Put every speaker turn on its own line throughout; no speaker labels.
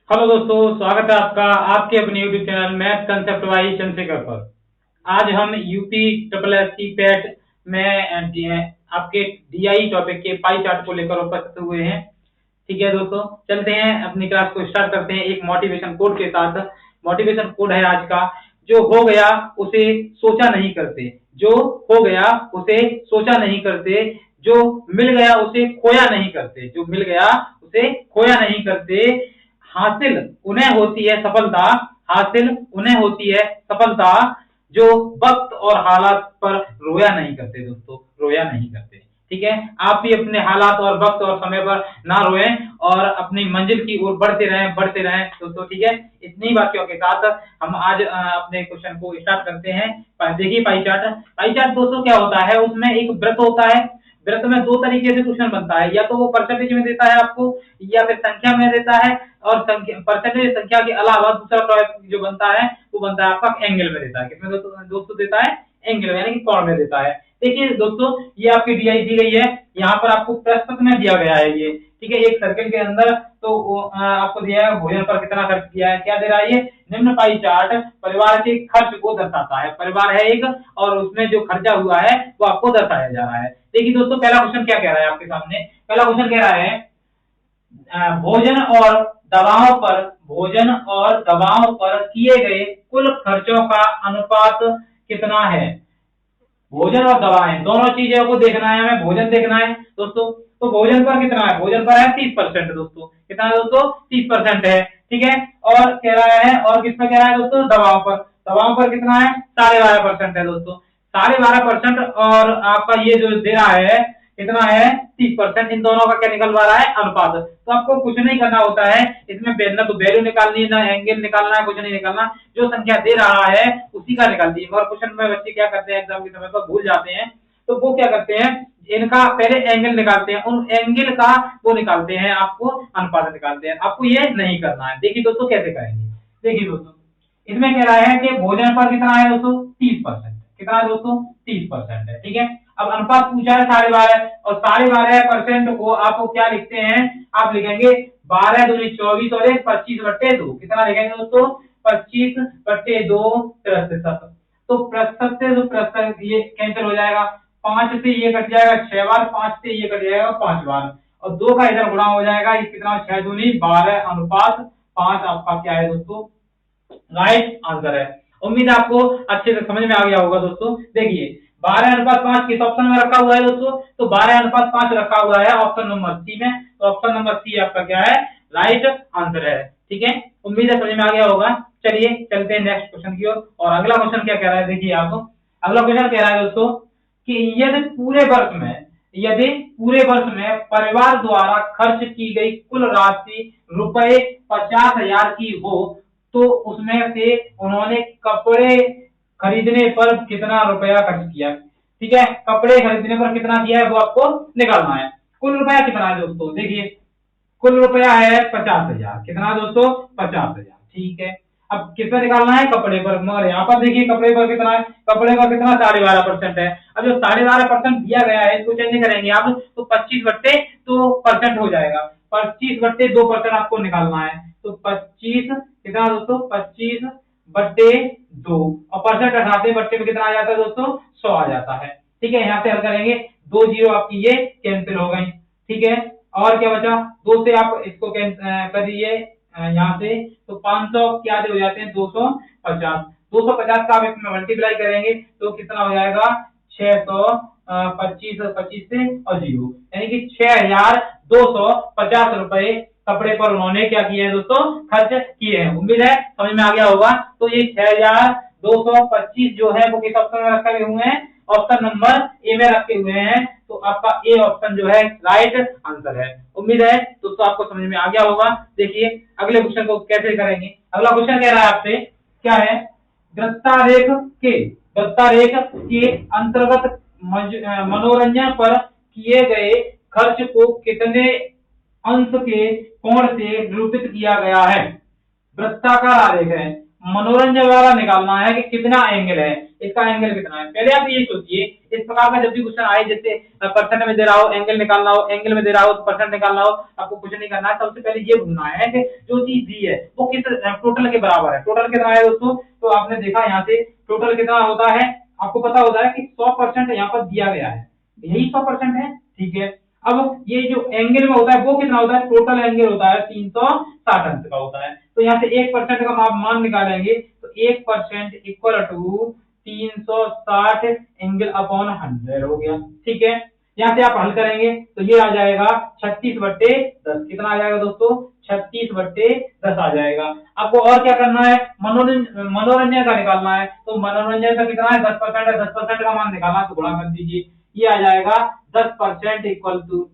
Hello दोस्तों, स्वागत है आपका आपके अपने YouTube channel math concept by Chandrashekhar पर। आज हम UP triple S C PET में आपके डीआई टॉपिक के पाई चार्ट को लेकर उपस्थित हुए हैं। ठीक है दोस्तों, चलते हैं अपनी क्लास को स्टार्ट करते हैं एक मोटिवेशन कोड के साथ। मोटिवेशन कोड है आज का, जो हो गया उसे सोचा नहीं करते, जो हो गया उसे सोचा नहीं करते, जो मिल गया उसे खोया नहीं करते, जो मिल गया उसे खोया नहीं करते। हासिल उन्हें होती है सफलता, हासिल उन्हें होती है सफलता, जो वक्त और हालात पर रोया नहीं करते। दोस्तों, रोया नहीं करते। ठीक है, आप भी अपने हालात और वक्त और समय पर ना रोएं और अपनी मंजिल की ओर बढ़ते रहें दोस्तों। ठीक है, इतनी बातों के साथ हम आज अपने क्वेश्चन को स्टार्ट करते हैं। देखिए पाई चार्ट। पाई चार्ट दोस्तों क्या होता है, उसमें एक वृत्त होता है। वृत्त में दो तरीके से क्वेश्चन बनता है, या तो वो परसेंटेज में देता है आपको, या फिर संख्या में देता है। और परसेंटेज संख्या के अलावा दूसरा टॉपिक जो बनता है वो बनता है आपका एंगल में देता है। किसमें दोस्तों देता है? एंगल में, यानी कि कोण में देता है। देखिए दोस्तों, ये आपकी डीआई दी गई है, यहाँ पर आपको प्रश्न में दिया गया है ये। ठीक है, एक सर्कल के अंदर तो आपको दिया है भोजन पर कितना खर्च किया है। क्या दे रहा है ये? निम्न पाई चार्ट परिवार के खर्च को दर्शाता है। परिवार है एक और उसमें जो खर्चा हुआ है वो आपको दर्शाया जा रहा है। देखिए दोस्तों, पहला क्वेश्चन क्या कह रहा है आपके सामने। पहला क्वेश्चन कह रहा है भोजन और दवाओं पर किए गए कुल खर्चों का अनुपात कितना है। भोजन और दवाएं दोनों चीजों को देखना है हमें। भोजन देखना है दोस्तों, तो भोजन पर कितना है? भोजन पर है 30% दोस्तों। कितना है दोस्तों? 30% है। ठीक है, और कह रहा है, और किस पर कह रहा है दोस्तों? दवाओं पर। दवाओं पर कितना है? 12.5% है दोस्तों। 12.5% और आपका ये जो दे रहा है कितना है? 30%। इन दोनों का क्या निकलवा रहा है? अनुपात। तो आपको कुछ नहीं करना होता है इसमें, ना तो वैल्यू निकालनी है ना एंगल निकालना है, कुछ नहीं निकालना। जो संख्या दे रहा है उसी का निकाल दीजिए। मगर क्वेश्चन में बच्चे क्या करते हैं, एग्जाम के समय पर भूल जाते हैं, तो वो क्या करते हैं, इनका पहले एंगल निकालते हैं, उन एंगल का वो निकालते हैं, आपको अनुपात निकालते हैं। आपको ये नहीं करना है। देखिए दोस्तों कैसे करेंगे। देखिए दोस्तों, इसमें कह रहा है कि भोजन पर कितना है दोस्तों? 30%। कितना है दोस्तों? 30% है। ठीक है, अब अनुपात पूछा है 12.5, और 12.5% को आपको क्या लिखते हैं? आप लिखेंगे 12 दूनी 24 और 25/2। कितना लिखेंगे दोस्तों? 25/2 प्रतिशत। तो प्रतिशत से तो प्रतिशत ये कैंसिल हो जाएगा, 5 से ये कट जाएगा 6 बार, 5 से ये कट जाएगा 5 बार, और 2 का इधर गुणा हो जाएगा। ये कितना? 6 दूनी 12 अनुपात 5 आपका क्या है दोस्तों? राइट आंसर है। उम्मीद आपको अच्छे से समझ में आ गया होगा दोस्तों। देखिए 12:5 किस ऑप्शन में रखा हुआ है दोस्तों? तो 12:5 रखा हुआ है ऑप्शन नंबर सी में। तो ऑप्शन नंबर सी आपका क्या है? राइट आंसर है। ठीक है, उम्मीद है समझ में आ गया होगा। चलिए चलते हैं नेक्स्ट क्वेश्चन की ओर। और अगला क्वेश्चन क्या कह रहा है, देखिए आप। अगला क्वेश्चन कह रहा है दोस्तों कि यदि पूरे वर्ष में परिवार द्वारा खर्च की गई कुल राशि रुपए 50,000 की हो, तो उसमें से उन्होंने कपड़े खरीदने पर कितना रुपया खर्च किया। ठीक है, कपड़े खरीदने पर कितना किया है वो आपको निकालना है। कुल रुपया कितना है दोस्तों? देखिए कुल रुपया है 50,000। कितना दोस्तों? 50,000। ठीक है, अब किस पर निकालना है? कपड़े पर। मगर यहाँ पर देखिए कपड़े पर कितना है? कपड़े पर कितना? 12.5% है। अब जो 12.5% दिया गया है इसको चेंज करेंगे आप, तो 25/2% हो जाएगा। 25/2% आपको निकालना है। तो 25 कितना दोस्तों? 25/2, और परसेंट हटाते बट्टे में कितना आ जाता है दोस्तों? 100 आ जाता है। ठीक है, यहाँ से हल करेंगे, 2 जीरो आपकी ये कैंसिल हो गई। ठीक है, और क्या बचा? 2 से आप इसको कर दीजिए यहाँ से, तो 500 क्या हो जाते हैं? 250। 250 का आप इसमें मल्टीप्लाई करेंगे तो कितना हो जाएगा? 625 25 से और 0, यानी कि 6,250 रुपए कपड़े पर उन्होंने क्या किए हैं दोस्तों? खर्च किए हैं। उम्मीद है समझ में आ गया होगा। तो ये 6,225 जो है वो किस ऑप्शन में रखे हुए हैं? ऑप्शन नंबर ए में रखे हुए हैं। तो आपका ए ऑप्शन जो है राइट आंसर है। उम्मीद है दोस्तों आपको समझ में आ गया होगा। देखिए अगले क्वेश्चन को कैसे करेंगे। अगला क्वेश्चन कह रहा है आपसे, क्या है? वृत्तारेख के अंतर्गत मनोरंजन पर किए गए खर्च को कितने अंश के कोण से निरूपित किया गया है? वृत्ताकार आरेख है, मनोरंजन वाला निकालना है कि कितना एंगल है, इसका एंगल कितना है। पहले आप ये सोचिए, इस प्रकार का जब भी क्वेश्चन आए, जैसे परसेंट में दे रहा हो एंगल निकालना हो, एंगल में दे रहा हो तो परसेंट निकालना हो, आपको कुछ नहीं करना है। सबसे पहले ये ढूंढना है कि जो चीज दी है वो किस टोटल के बराबर है। टोटल कितना है दोस्तों, तो आपने देखा यहाँ से टोटल कितना होता है, आपको पता होता है कि 100% यहाँ पर दिया गया है, यही 100% है, ठीक है। अब ये जो एंगल में होता है वो कितना होता है, टोटल एंगल होता है 360 अंश का होता है। तो यहाँ से 1% का मान निकालेंगे तो 1% इक्वल टू 360 एंगल अपॉन 100 हो गया, ठीक है। यहाँ से आप हल करेंगे तो ये आ जाएगा 36/10। कितना आ जाएगा दोस्तों, 36/10 आ जाएगा। आपको और क्या करना है, मनोरंजन का निकालना है। तो मनोरंजन का कितना है, 10% है, 10% का मान निकालना है तो गुणा कर दीजिए, ये आ जाएगा 10% इक्वल टू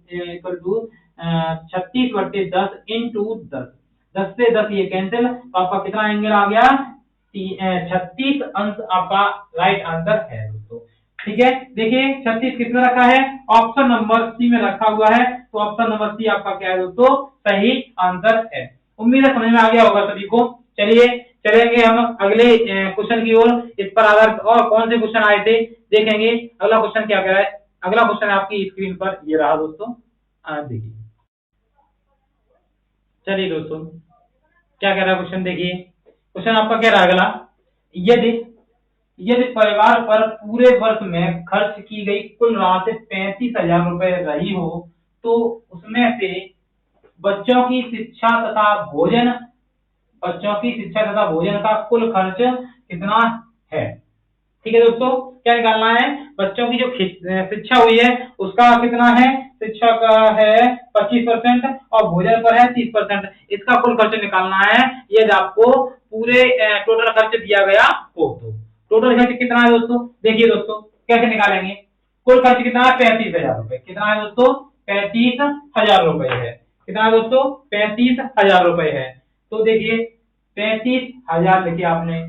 36/10 इंटू 10। 10 से 10 ये कैंसिल, तो आपका कितना एंगल आ गया, 36 अंश आपका राइट आंसर है दोस्तों, ठीक है। देखिए 36 कितना रखा है, ऑप्शन नंबर सी में रखा हुआ है, तो ऑप्शन नंबर सी आपका क्या है दोस्तों, सही आंसर है। उम्मीद है समझ में आ गया होगा सभी को। चलिए चलेंगे हम अगले क्वेश्चन की ओर। इस पर आधारित और कौन से क्वेश्चन आए थे देखेंगे। अगला क्वेश्चन क्या कह रहा है, अगला क्वेश्चन आपकी स्क्रीन पर ये रहा दोस्तों, देखिए। चलिए दोस्तों क्या कह रहा है क्वेश्चन, देखिए क्वेश्चन आपका कह रहा है अगला, यदि यदि परिवार पर पूरे वर्ष में खर्च की गई कुल राशि 35,000 रुपए रही हो तो उसमें से बच्चों की शिक्षा तथा भोजन का कुल खर्च कितना है। ठीक है दोस्तों, क्या निकालना है, बच्चों की जो शिक्षा हुई है उसका कितना है, शिक्षा का है 25% और भोजन पर है 30%, इसका कुल खर्च निकालना है। यदि आपको पूरे टोटल खर्च दिया गया हो तो टोटल खर्च कितना है दोस्तों, देखिए दोस्तों कैसे निकालेंगे। कुल खर्च कितना है, 35,000 रुपए। कितना है दोस्तों, 35,000 रुपए है। कितना है दोस्तों, 35,000 रुपए है। तो देखिए 35,000 लिखिए आपने,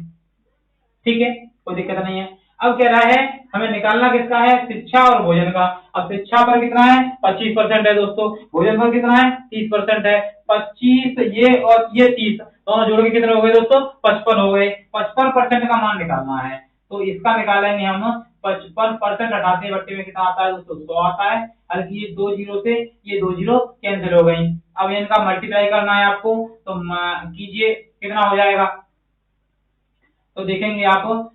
ठीक है, कोई दिक्कत नहीं है। अब कह रहा है हमें निकालना किसका है, शिक्षा और भोजन का। अब शिक्षा पर कितना है, 25% है दोस्तों, भोजन पर कितना है, 30% है। 25 ये और ये 30 दोनों जोड़ के कितने हो गए दोस्तों, 55 हो गए। 55% का मान निकालना है, तो इसका निकालेंगे हम। 55% हटाते बट्टे में कितना आता है दोस्तों, 100 आता है। और ये 2 जीरो से ये 2 जीरो कैंसिल हो गई। अब इनका मल्टीप्लाई करना है आपको, तो कीजिए कितना हो जाएगा। तो देखेंगे आप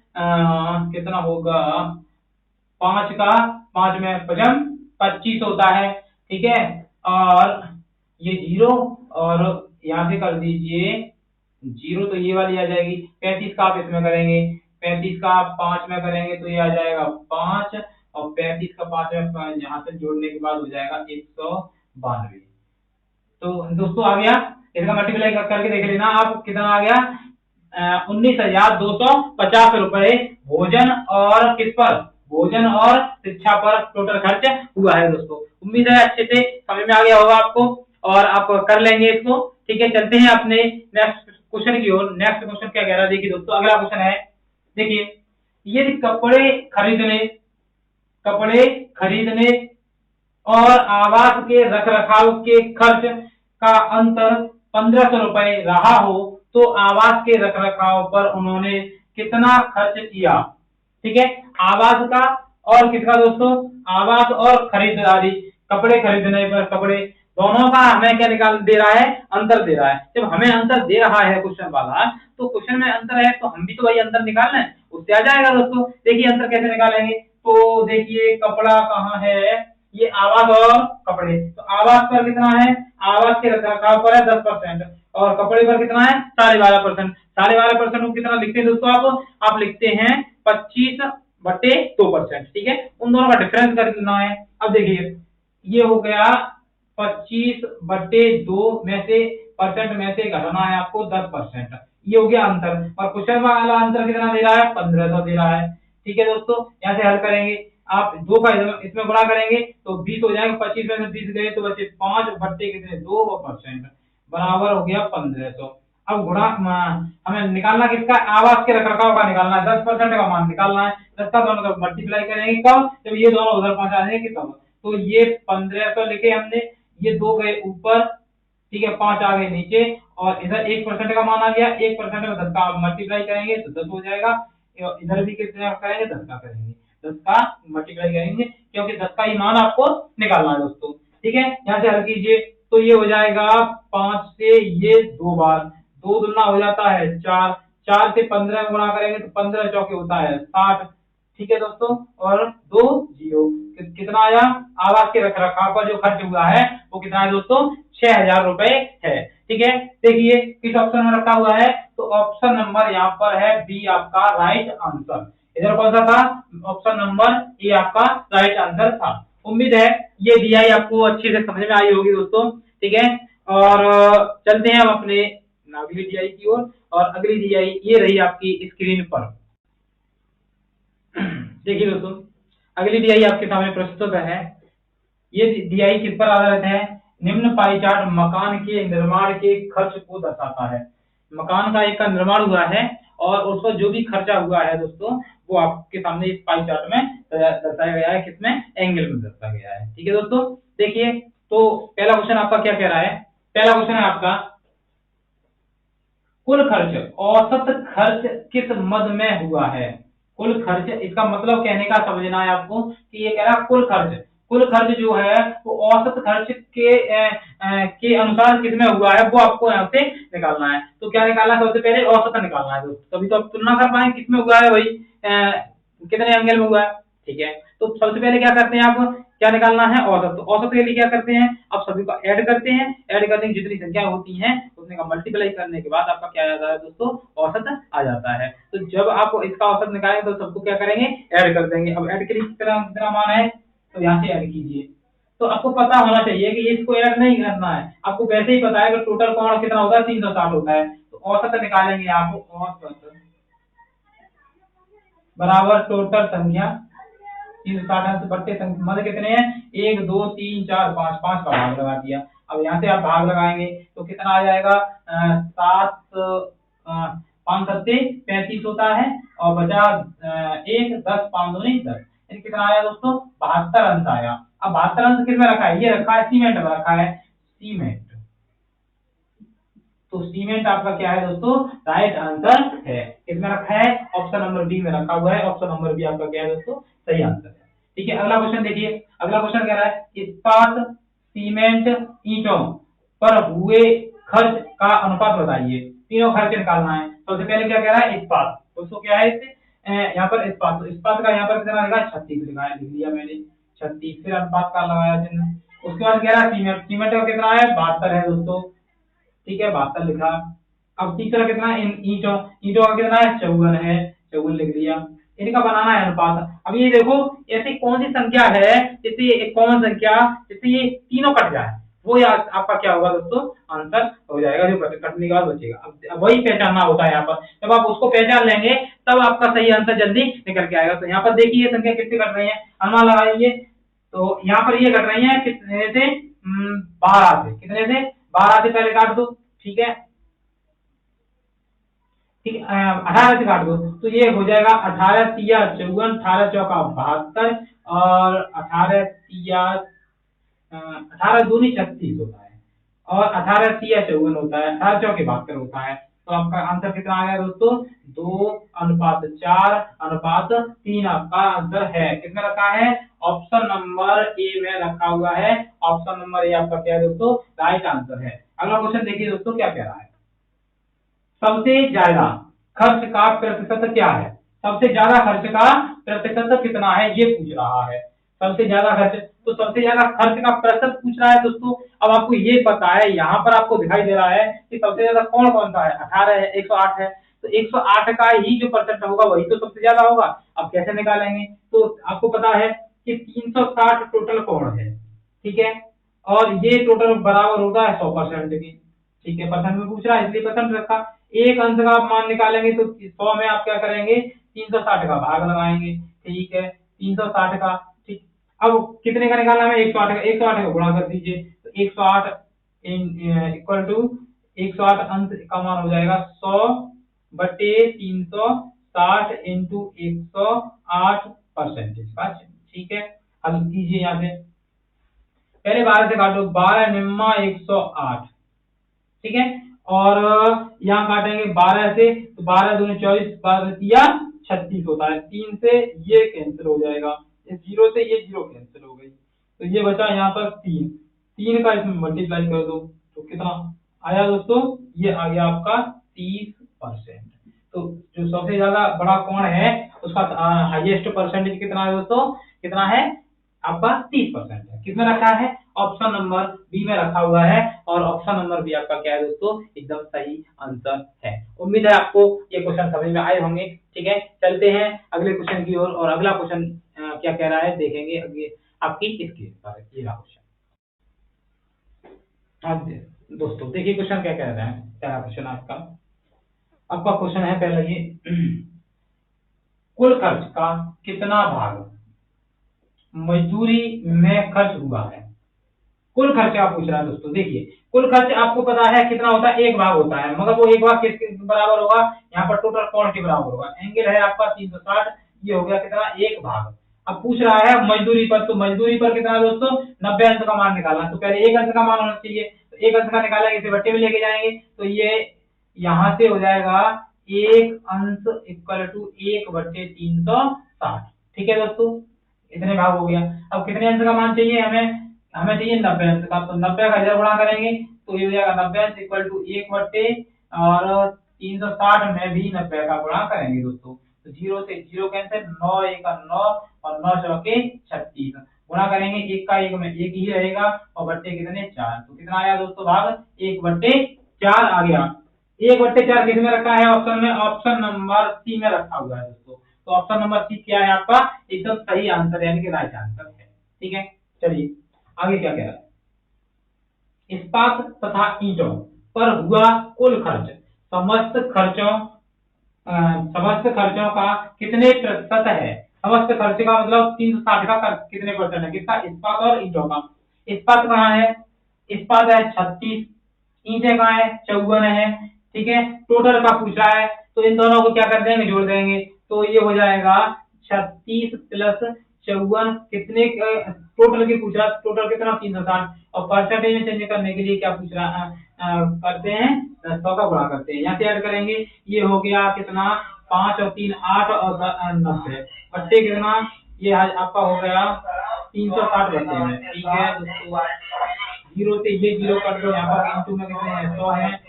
कितना होगा, 5 में 25 होता है, ठीक है। और ये जीरो और यहाँ से कर दीजिए जीरो, तो ये वाली आ जाएगी। 35 का आप इसमें करेंगे, 35 का आप 5 में करेंगे तो ये आ जाएगा 5, और 35 का 5 में यहाँ से जोड़ने के बाद हो जाएगा 192। तो दोस्तों आ गया, इसका मल्टीप्लाई करके देख लेना आप कितना आ गया, 19,250 रुपए भोजन और किस पर, भोजन और शिक्षा पर टोटल खर्च हुआ है दोस्तों। उम्मीद है अच्छे से समझ में आ गया होगा आपको और आप कर लेंगे इसको, ठीक है। चलते हैं अपने नेक्स्ट क्वेश्चन की ओर। नेक्स्ट क्वेश्चन क्या कह रहा है, देखिए दोस्तों अगला क्वेश्चन है, देखिए यदि कपड़े खरीदने और आवास के रखरखाव के खर्च का अंतर 1,500 रुपए रहा हो तो आवास के रखरखाव पर उन्होंने कितना खर्च किया। ठीक है, आवास का और किसका दोस्तों, आवास और खरीदारी, कपड़े खरीदने पर कपड़े, दोनों का हमें क्या निकाल दे रहा है, अंतर दे रहा है। जब हमें अंतर दे रहा है क्वेश्चन वाला, तो क्वेश्चन में अंतर है तो हम भी तो वही अंतर निकालना है, उससे आ जाएगा दोस्तों। देखिए अंतर कैसे निकालेंगे, तो देखिए कपड़ा कहाँ है, ये आवास और कपड़े। तो आवास पर कितना है, आवास के रखरखाव पर है 10% और कपड़े पर कितना है 12.5%। 12.5% को कितना लिखते हैं दोस्तों, आप लिखते हैं 25/2%। ठीक है, उन दोनों का डिफरेंस कर लेना है। अब देखिए ये हो गया 25/2 में से परसेंट में से घटाना है आपको 10%, ये हो गया अंतर। और क्वेश्चन वाला अंतर कितना दे रहा है, 1,500 दे रहा है। ठीक है दोस्तों, यहाँ से हल करेंगे आप, 2 का इसमें गुणा करेंगे तो 20 हो जाएगा, 25 में से 20 गए तो बचे 5 बट्टे कितने 2% बराबर हो गया 1,500। अब गुणा हमें निकालना किसका, आवास के रखरखाव का निकालना है, 10% का मान निकालना है। 10 का दोनों का मल्टीप्लाई करेंगे कब, जब ये दोनों उधर पहुंचा देंगे तब। तो ये 1,500 लिखे हमने, ये 2 गए ऊपर ठीक है, 5 आ गए नीचे, और इधर 1% का मान आ गया, 1% में 10 का आप मल्टीप्लाई करेंगे तो 10 हो जाएगा, इधर भी कितना करेंगे, 10 का करेंगे, 10 का मल्टीप्लाई करेंगे, क्योंकि 10 का ही मान आपको निकालना है दोस्तों। ठीक है, यहाँ से हल कीजिए तो ये हो जाएगा 5 से ये 2 बार, 2 दुना हो जाता है 4, 4 से 15 गुणा करेंगे तो 15 चौके होता है 60। ठीक है दोस्तों, और 2 जीरो कितना आया, आवास के रख रखाव का जो खर्च हुआ है वो कितना है दोस्तों, 6,000 रुपए है। ठीक है, देखिए किस ऑप्शन में रखा हुआ है, तो ऑप्शन नंबर यहाँ पर है बी आपका राइट आंसर। इधर कौन सा था, ऑप्शन नंबर ए आपका राइट आंसर था। उम्मीद है ये डीआई आपको अच्छे से समझ में आई होगी दोस्तों। ठीक है, और चलते हैं हम अपने अगली डीआई की ओर, और अगली डीआई ये रही आपकी स्क्रीन पर। देखिए दोस्तों, अगली डीआई आपके सामने प्रस्तुत है। ये डीआई किस पर आधारित है, निम्न पाई चार्ट मकान के निर्माण के खर्च को दर्शाता है। मकान का एक का निर्माण हुआ है और उस पर जो भी खर्चा हुआ है दोस्तों, वो आपके सामने इस पाई चार्ट में दर्शाया गया है, किसमें, एंगल में दर्शाया गया है। ठीक है दोस्तों, देखिए तो पहला क्वेश्चन आपका क्या कह रहा है, पहला क्वेश्चन है आपका, कुल खर्च औसत खर्च किस मद में हुआ है। कुल खर्च, इसका मतलब कहने का समझना है आपको कि ये कह रहा है कुल खर्च, कुल खर्च जो है वो औसत खर्च के अनुसार किसमें हुआ है वो आपको यहाँ से निकालना है। तो क्या निकालना है, सबसे पहले औसत निकालना है दोस्तों, तभी तो आप तुलना कर पाएंगे किसमें हुआ है, वही कितने एंगल में हुआ है। ठीक है, तो सबसे पहले क्या करते हैं, आप क्या निकालना है, औसत। तो औसत के लिए क्या करते हैं, आप सभी को ऐड करते हैं, ऐड करने की जितनी संख्या होती है उतने का मल्टीप्लाई करने के बाद आपका क्या आ जाता है दोस्तों, औसत आ जाता है। तो जब आप इसका औसत निकालेंगे तो सबको क्या करेंगे, ऐड कर देंगे। अब ऐड के लिए कितना मान है, तो यहाँ से ऐड कीजिए। तो आपको पता होना चाहिए कि इसको ऐड नहीं करना है, आपको वैसे ही पता है कि टोटल कोण कितना होता है, 360 होता है। तो औसत निकालेंगे आप, औसत बराबर टोटल संख्या 360 बट्टे मध्य कितने हैं, 1 2 3 4 5, 5 का भाग लगा दिया। अब यहाँ से आप भाग लगाएंगे तो कितना आ जाएगा, 7 5 सत्ते 35 होता है, और बचा 1 10 5 दूनी 10, कितना आया दोस्तों, 72 अंश आया। अब 72 अंश किसमें रखा है, ये रखा है सीमेंट में, रखा है सीमेंट। तो सीमेंट आपका क्या है दोस्तों, राइट आंसर है। किसमें रखा है, ऑप्शन नंबर बी में रखा हुआ है, ऑप्शन नंबर बी आपका क्या है दोस्तों, सही आंसर है। ठीक है, अगला क्वेश्चन देखिए, अगला क्वेश्चन कह रहा है, इस्पात सीमेंट ईंटों पर हुए खर्च का अनुपात बताइए। तीनों खर्च निकालना है। सबसे पहले क्या कह रहा है, इस्पात, दोस्तों क्या है इससे, यहाँ पर इस्पात, तो इस्पात का यहाँ पर कितना लिखा है, 36 लिखा है, लिख लिया मैंने 36, फिर अनुपात का लगाया चिन्ह। उसके बाद कह रहा है सीमेंट, सीमेंट का कितना है, 72 है दोस्तों। ठीक है, 72 लिखा। अब तीसरा कितना है, ईंटों, ईंटों का कितना है, 54 है, 54 लिख लिया। इनका बनाना है अनुपात। अब ये देखो ऐसी कौन सी संख्या है जिससे ये एक कॉमन संख्या जिससे ये तीनों कट जाए, वो यार आपका क्या होगा दोस्तों, आंसर हो जाएगा, जो कटने के बाद बचेगा। अब वही पहचानना होता है यहाँ पर, जब आप उसको पहचान लेंगे तब आपका सही आंसर जल्दी निकल के आएगा। तो यहाँ पर देखिए संख्या कितनी कट रही है, अनुमान लगाइए। तो यहाँ पर ये कट रही है कितने से, 12 से, कितने से, 12 से पहले काट दो। ठीक है, ठीक है, 18 से काट दो तो ये हो जाएगा 18 तिया 54, 18 चौका 72, और 18 तिया 18 दूनी 36 होता है, और 18 तिया 54 होता है, 18 चौके 72 होता है। तो आपका आंसर कितना आ गया दोस्तों, 2:4:3 आपका आंसर है। किसमें रखा है, ऑप्शन नंबर ए में रखा हुआ है। ऑप्शन नंबर ए आपका क्या है दोस्तों, राइट आंसर है। अगला क्वेश्चन देखिए दोस्तों क्या कह रहा है, सबसे ज्यादा खर्च का प्रतिशत क्या है, सबसे ज्यादा खर्च का प्रतिशत कितना है ये पूछ रहा है। सबसे ज्यादा खर्च, तो सबसे ज्यादा खर्च का प्रतिशत पूछ रहा है दोस्तों। अब आपको ये पता है, यहाँ पर आपको दिखाई दे रहा है कि सबसे ज्यादा कौन कौन सा है, 18 है, 108 है, तो 108 का ही जो परसेंट होगा वही तो सबसे ज्यादा होगा। अब कैसे निकालेंगे, तो आपको पता है कि 360 टोटल कोण है। ठीक है, और ये टोटल बराबर होता है 100% के। ठीक है, परसेंट में पूछ रहा है इसलिए परसेंट रखा। एक अंश का आप मान निकालेंगे तो 100 में आप क्या करेंगे, 360 का भाग लगाएंगे। ठीक है, 360 का, ठीक। अब कितने का निकालना है, 108 का, 108 का गुणा कर दीजिए तो 108 इक्वल टू 108 अंश का मान हो जाएगा 100/360 इंटू 108%। ठीक है, अब कीजिए यहाँ से, पहले 12 से काटो, 12 निम्मा 108, ठीक है। और यहाँ काटेंगे 12 से, तो 12 दूनी 24, 12 तिया 36 होता है। 3 से ये कैंसिल हो जाएगा, इस 0 से ये 0 कैंसिल हो गई, तो ये बचा यहाँ पर 3। 3 का इसमें मल्टीप्लाई कर दो तो कितना आया दोस्तों, ये आ गया आपका 30%। तो जो सबसे ज्यादा बड़ा कोण है उसका हाईएस्ट परसेंटेज कितना है दोस्तों, कितना है आपका 30% है। किसमें रखा है, ऑप्शन नंबर बी में रखा हुआ है, और ऑप्शन नंबर बी आपका क्या है दोस्तों, एकदम सही आंसर है। उम्मीद है आपको ये क्वेश्चन समझ में आए होंगे। ठीक है, चलते हैं अगले क्वेश्चन की ओर, और अगला क्वेश्चन क्या कह रहा है देखेंगे अगले आपकी स्क्रीन पर। ये रहा क्वेश्चन। दोस्तों देखिए क्वेश्चन क्या कह रहा है, पहला क्वेश्चन आपका क्वेश्चन है पहला ये, कुल खर्च का कितना भाग मजदूरी में खर्च हुआ है। कुल खर्च आप पूछ रहा है दोस्तों। देखिए कुल खर्च आपको पता है कितना होता है, एक भाग होता है, मगर वो एक भाग किसके बराबर होगा, यहाँ पर टोटल कोण के बराबर होगा। एंगल है आपका 360, ये हो गया कितना, एक भाग। अब पूछ रहा है मजदूरी पर, तो मजदूरी पर कितना दोस्तों, 90 अंश का मान निकालना। तो पहले एक अंश का मान होना चाहिए, तो एक अंश का निकालेंगे, इसे बट्टे में लेके जाएंगे, तो ये यहाँ से हो जाएगा एक अंश इक्वल टू 1/360। ठीक है दोस्तों, इतने भाग हो गया। अब कितने अंश का मान चाहिए हमें चाहिए 90 अंश का, तो 90 का इधर गुणा करेंगे तो ये हो जाएगा 90 अंश इक्वल टू 1 और 360 में भी 90 का गुणा करेंगे दोस्तों। तो 0 से 0 कैंसिल, 9 1 9 और 9 चौके 36, गुणा करेंगे, एक का एक में एक ही रहेगा, और बट्टे कितने 4, तो कितना आया दोस्तों भाग 1/4 आ गया। 1/4 किस में रखा है, ऑप्शन में, ऑप्शन नंबर सी में रखा हुआ है दोस्तों। तो ऑप्शन नंबर सी क्या है आपका, एकदम सही आंसर यानी कि राइट आंसर है। ठीक है, चलिए आगे क्या कह रहा है, इस्पात तथा ईंटों पर हुआ कुल खर्च समस्त खर्चों का कितने प्रतिशत है। समस्त खर्च का मतलब 360 का कितने परसेंट है, किसका, इस्पात और ईंटों का। इस्पात कहाँ है, इस्पात है 36, ईंटें कहाँ है 54 है। ठीक है, टोटल का पूछ रहा है, तो इन दोनों को क्या कर देंगे, जोड़ देंगे, तो ये हो जाएगा 36 प्लस 54 कितने, टोटल की पूछ रहा है, टोटल कितना 360, और परसेंटेज में चेंज करने के लिए क्या पूछ रहा है, करते हैं 100 का गुणा करते हैं, यहाँ से ऐड करेंगे, ये हो गया कितना 5 और 3 8 और 90 बट्टे कितना, ये आपका हो गया 360 बट्टे में। ठीक है दोस्तों, 0 से ये 0 कर दो, यहाँ पर इंटू में कितने हैं 100 है।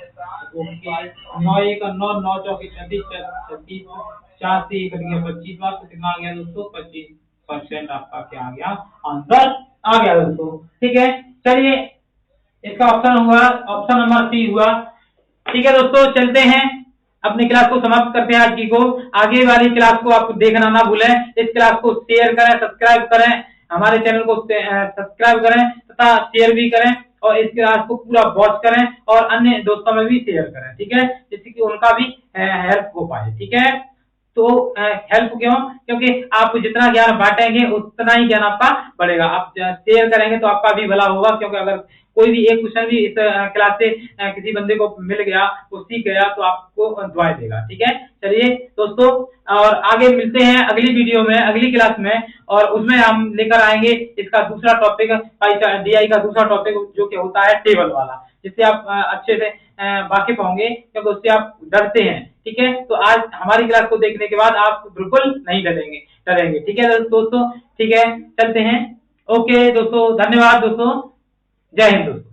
ओके, 9 1 9 9 चौके 36 36, 4 से 1 कट गया 25 बार, तो कितना आ गया दोस्तों 25% आपका क्या आ गया, आंसर आ गया दोस्तों। ठीक है, चलिए इसका ऑप्शन हुआ, ऑप्शन नंबर सी हुआ। ठीक है दोस्तों, चलते हैं अपनी क्लास को समाप्त करते हैं आज की को। आगे वाली क्लास को आप देखना ना भूलें, इस क्लास को शेयर करें, सब्सक्राइब करें, हमारे चैनल को सब्सक्राइब करें तथा शेयर भी करें, और इस क्लास को पूरा वॉच करें और अन्य दोस्तों में भी शेयर करें। ठीक है, जिससे कि उनका भी हेल्प हो पाए। ठीक है, तो हेल्प क्यों, क्योंकि आप जितना ज्ञान बांटेंगे उतना ही ज्ञान आपका बढ़ेगा। आप शेयर करेंगे तो आपका भी भला होगा, क्योंकि अगर कोई भी एक क्वेश्चन भी इस क्लास से किसी बंदे को मिल गया, वो सीख गया, तो आपको दुआएं देगा। ठीक है, चलिए दोस्तों, और आगे मिलते हैं अगली वीडियो में, अगली क्लास में, और उसमें हम लेकर आएंगे इसका दूसरा टॉपिक, डीआई का दूसरा टॉपिक जो कि होता है टेबल वाला, जिससे आप अच्छे से वाकिफ होंगे, क्योंकि उससे आप डरते हैं। ठीक है, तो आज हमारी क्लास को देखने के बाद आप बिल्कुल नहीं डरेंगे। ठीक है दोस्तों, ठीक है, चलते हैं। ओके दोस्तों, धन्यवाद दोस्तों, जय हिंद दोस्तों।